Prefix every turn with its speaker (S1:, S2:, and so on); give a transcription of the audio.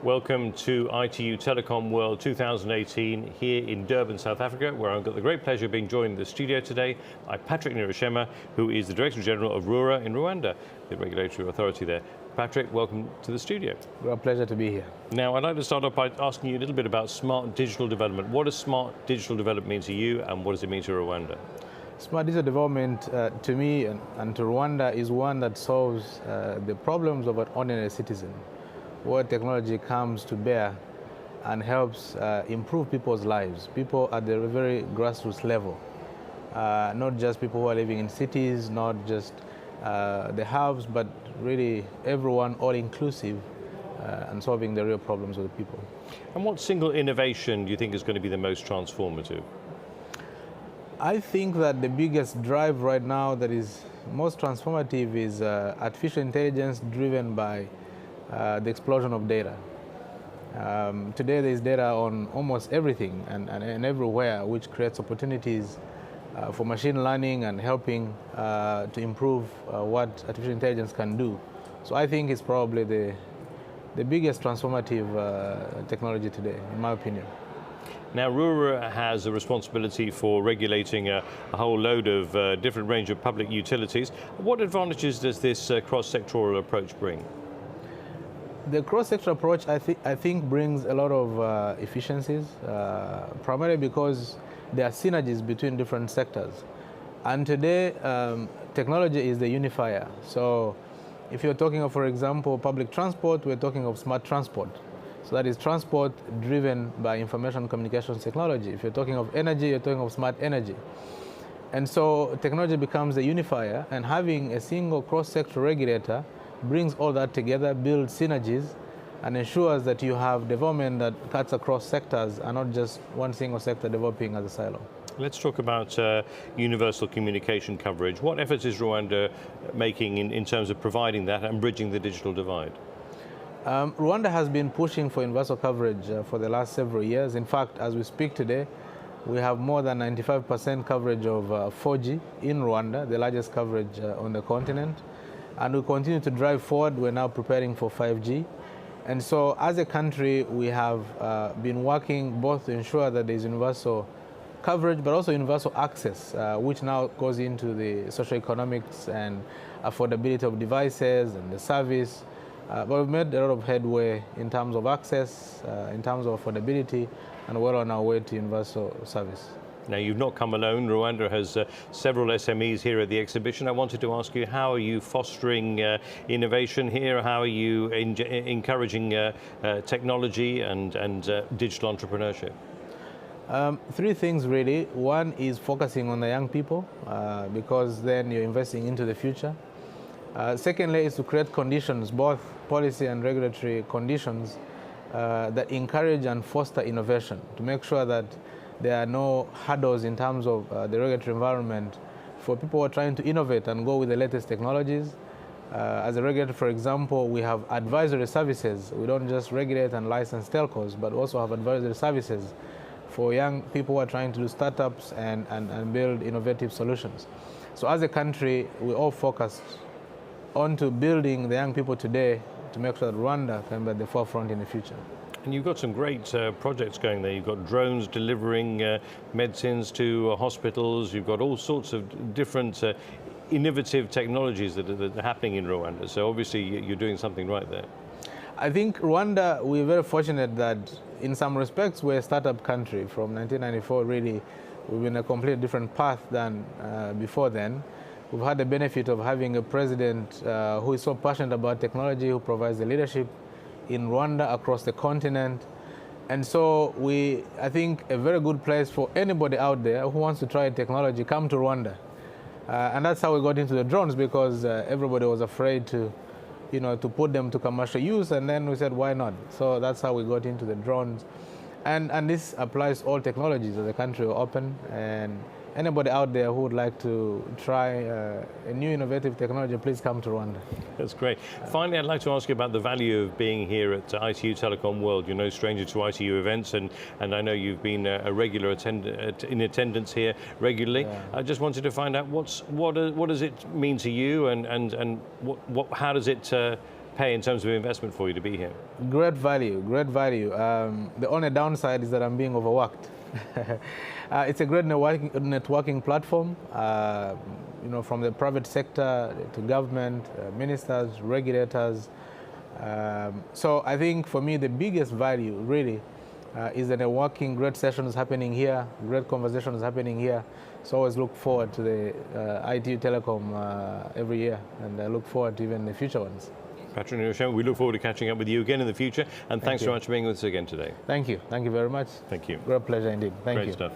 S1: Welcome to ITU Telecom World 2018 here in Durban, South Africa, where I've got the great pleasure of being joined in the studio today by Patrick Nyirishema, who is the Director General of RURA in Rwanda, the regulatory authority there. Patrick, welcome to the studio.
S2: Well, pleasure to be here.
S1: Now, I'd like to start off by asking you a little bit about smart digital development. What does smart digital development mean to you, and what does it mean to Rwanda?
S2: Smart digital development, to me and to Rwanda, is one that solves the problems of an ordinary citizen, where technology comes to bear and helps improve people's lives, people at the very grassroots level, not just people who are living in cities, not just the haves, but really everyone, all-inclusive, and solving the real problems of the people.
S1: And what single innovation do you think is going to be the most transformative?
S2: I think that the biggest drive right now that is most transformative is artificial intelligence driven by the explosion of data. Today there is data on almost everything and everywhere, which creates opportunities for machine learning and helping to improve what artificial intelligence can do. So I think it's probably the biggest transformative technology today, in my opinion.
S1: Now, RURA has a responsibility for regulating a whole load of different range of public utilities. What advantages does this cross-sectoral approach bring?
S2: The cross-sector approach, I think, brings a lot of efficiencies, primarily because there are synergies between different sectors. And today, technology is the unifier. So if you're talking of, for example, public transport, we're talking of smart transport. So that is transport driven by information communications technology. If you're talking of energy, you're talking of smart energy. And so technology becomes a unifier, and having a single cross-sector regulator brings all that together, builds synergies, and ensures that you have development that cuts across sectors and not just one single sector developing as a silo.
S1: Let's talk about universal communication coverage. What efforts is Rwanda making in terms of providing that and bridging the digital divide?
S2: Rwanda has been pushing for universal coverage for the last several years. In fact, as we speak today, we have more than 95% coverage of 4G in Rwanda, the largest coverage on the continent. And we continue to drive forward. We're now preparing for 5G. And so as a country, we have been working both to ensure that there's universal coverage, but also universal access, which now goes into the socioeconomics and affordability of devices and the service. But we've made a lot of headway in terms of access, in terms of affordability, and we're on our way to universal service.
S1: Now, you've not come alone. Rwanda has several SMEs here at the exhibition. I wanted to ask you, how are you fostering innovation here? How are you encouraging technology and digital entrepreneurship?
S2: Three things, really. One is focusing on the young people, because then you're investing into the future. Secondly, is to create conditions, both policy and regulatory conditions, that encourage and foster innovation, to make sure that there are no hurdles in terms of the regulatory environment for people who are trying to innovate and go with the latest technologies. As a regulator, for example, we have advisory services. We don't just regulate and license telcos, but also have advisory services for young people who are trying to do startups and build innovative solutions. So as a country, we're all focused onto building the young people today to make sure that Rwanda can be at the forefront in the future.
S1: And you've got some great projects going there. You've got drones delivering medicines to hospitals. You've got all sorts of different innovative technologies that are happening in Rwanda. So obviously you're doing something right there.
S2: I think Rwanda, we're very fortunate that in some respects we're a startup country. From 1994, really, we've been a completely different path than before then. We've had the benefit of having a president who is so passionate about technology, who provides the leadership in Rwanda across the continent. And so I think a very good place for anybody out there who wants to try technology, come to Rwanda. And that's how we got into the drones, because everybody was afraid to put them to commercial use, and then we said, why not? So that's how we got into the drones. And this applies to all technologies. As a country, we're open, and anybody out there who would like to try a new innovative technology, please come to Rwanda.
S1: That's great. Finally, I'd like to ask you about the value of being here at ITU Telecom World. You're no stranger to ITU events, and I know you've been a regular in attendance here regularly. Yeah. I just wanted to find out what does it mean to you, and how does it pay in terms of investment for you to be here?
S2: Great value, great value. The only downside is that I'm being overworked. It's a great networking platform, from the private sector to government, ministers, regulators. So I think for me the biggest value really is the networking, great sessions happening here, great conversations happening here. So I always look forward to the ITU Telecom every year, and I look forward to even the future ones.
S1: Patrick Nyirishema, we look forward to catching up with you again in the future, and thanks so much for being with us again today.
S2: Thank you very much.
S1: Thank you.
S2: Great pleasure indeed. Thank you.
S1: Great stuff.